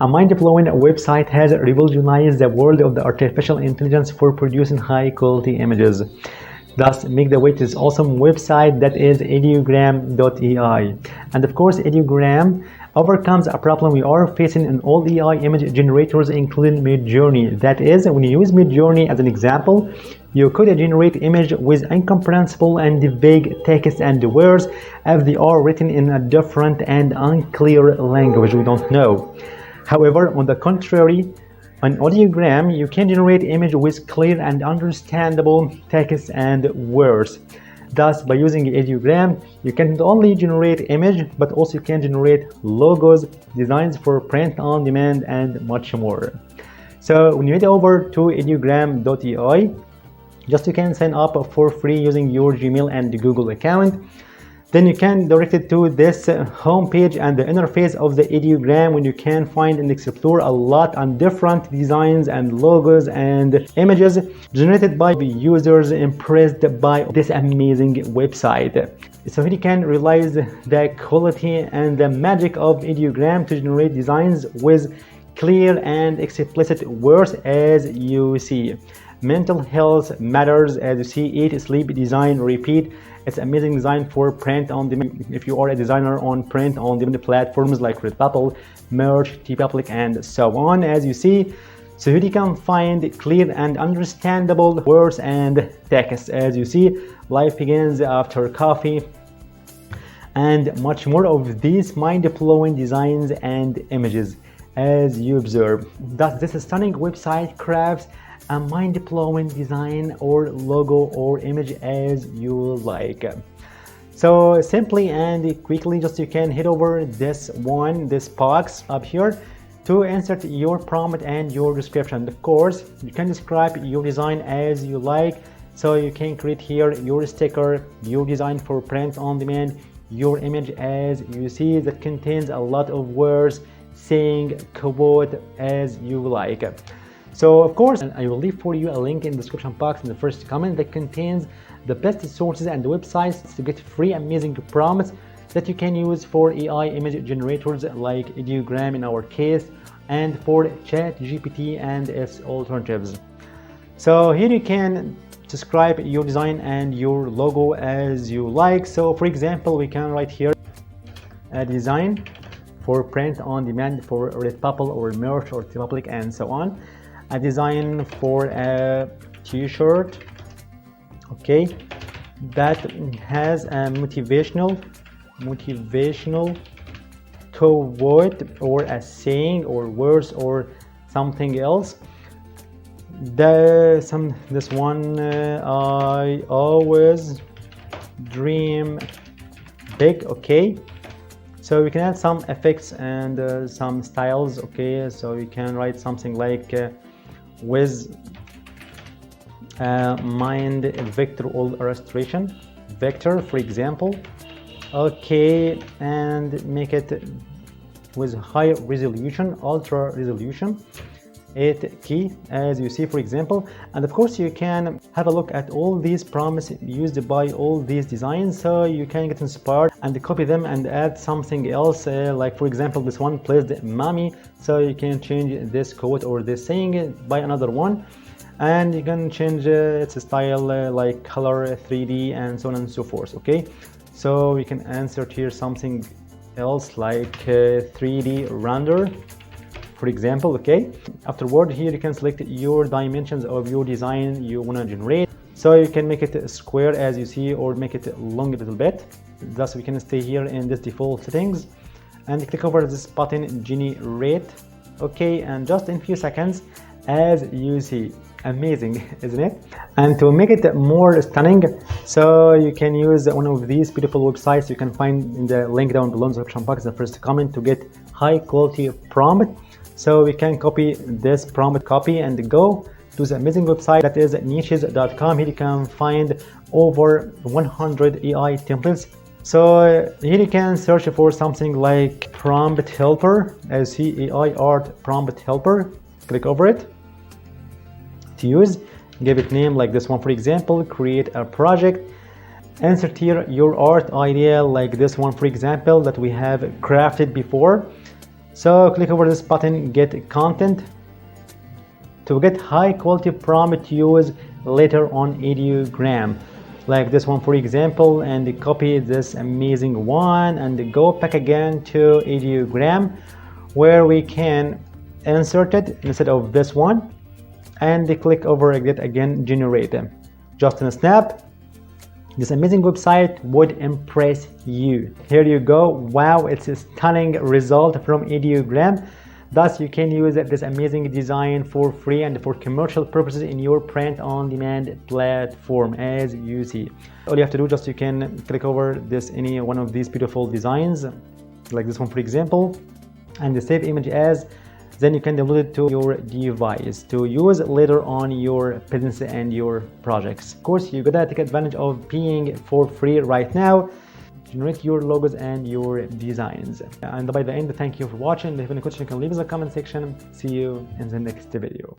A mind-blowing website has revolutionized the world of the artificial intelligence for producing high-quality images. Thus, make the way to this awesome website that is Ideogram.ai. And of course, Ideogram overcomes a problem we are facing in all AI image generators, including Midjourney. That is, when you use Midjourney as an example, you could generate image with incomprehensible and vague text and words if they are written in a different and unclear language we don't know. However, on the contrary, on Ideogram, you can generate image with clear and understandable text and words. Thus, by using Ideogram, you can not only generate image, but also you can generate logos, designs for print on demand, and much more. So when you head over to Ideogram.ai, just you can sign up for free using your Gmail and Google account. Then you can direct it to this home page and the interface of the Ideogram, when you can find and explore a lot on different designs and logos and images generated by users impressed by this amazing website. So here you can realize the quality and the magic of Ideogram to generate designs with clear and explicit words. As you see, mental health matters, as you see, eat, sleep, design, repeat. It's amazing design for print on demand. If you are a designer on print on demand platforms like Redbubble, Merch, TeePublic, and so on, as you see. So here you can find clear and understandable words and text. As you see, life begins after coffee, and much more of these mind-blowing designs and images, as you observe. Thus, this stunning website crafts a mind-blowing design or logo or image as you like. So simply and quickly, just you can head over this box up here to insert your prompt and your description. Of course, you can describe your design as you like. So you can create here your sticker, your design for print on demand, your image, as you see, that contains a lot of words, saying, quote, as you like. So of course, I will leave for you a link in the description box in the first comment that contains the best sources and websites to get free amazing prompts that you can use for AI image generators like Ideogram in our case, and for ChatGPT and its alternatives. So here you can describe your design and your logo as you like. So for example, we can write here a design for print on demand for Redbubble or Merch or TeePublic and so on. A design for a t-shirt, okay, that has a motivational quote or a saying or words or something else. This one, I always dream big, okay. So we can add some effects and some styles, okay. So you can write something like with mind vector or illustration vector, for example, okay, and make it with high resolution, ultra resolution, 8K, as you see, for example. And of course, you can have a look at all these prompts used by all these designs, so you can get inspired and copy them and add something else, like for example this one, pleased mommy. So you can change this quote or this saying by another one, and you can change its style, like color, 3D, and so on and so forth, okay. So we can insert here something else like 3D render, for example, okay. Afterward, here you can select your dimensions of your design you want to generate. So you can make it square, as you see, or make it long a little bit. Thus we can stay here in this default settings and click over this button, generate, okay, and just in few seconds, as you see. Amazing, isn't it? And to make it more stunning, so you can use one of these beautiful websites you can find in the link down below in the description box, the first comment, to get high quality prompt. So we can copy this prompt, copy and go to the amazing website that is niches.com. Here you can find over 100 AI templates. So here you can search for something like prompt helper, as see AI art prompt helper. Click over it to use, give it name like this one, for example, create a project, insert here your art idea like this one, for example, that we have crafted before. So click over this button, get content, to get high quality prompt to use later on Ideogram, like this one for example, and copy this amazing one and go back again to Ideogram where we can insert it instead of this one, and click over it again, generate them. Just in a snap, this amazing website would impress you. Here you go. Wow, it's a stunning result from Ideogram. Thus, you can use this amazing design for free and for commercial purposes in your print-on-demand platform, as you see. All you have to do, just you can click over this any one of these beautiful designs, like this one for example, and save image as. Then you can download it to your device to use later on your business and your projects. Of course, you gotta take advantage of being for free right now. Generate your logos and your designs. And by the end, thank you for watching. If you have any questions, you can leave us in the comment section. See you in the next video.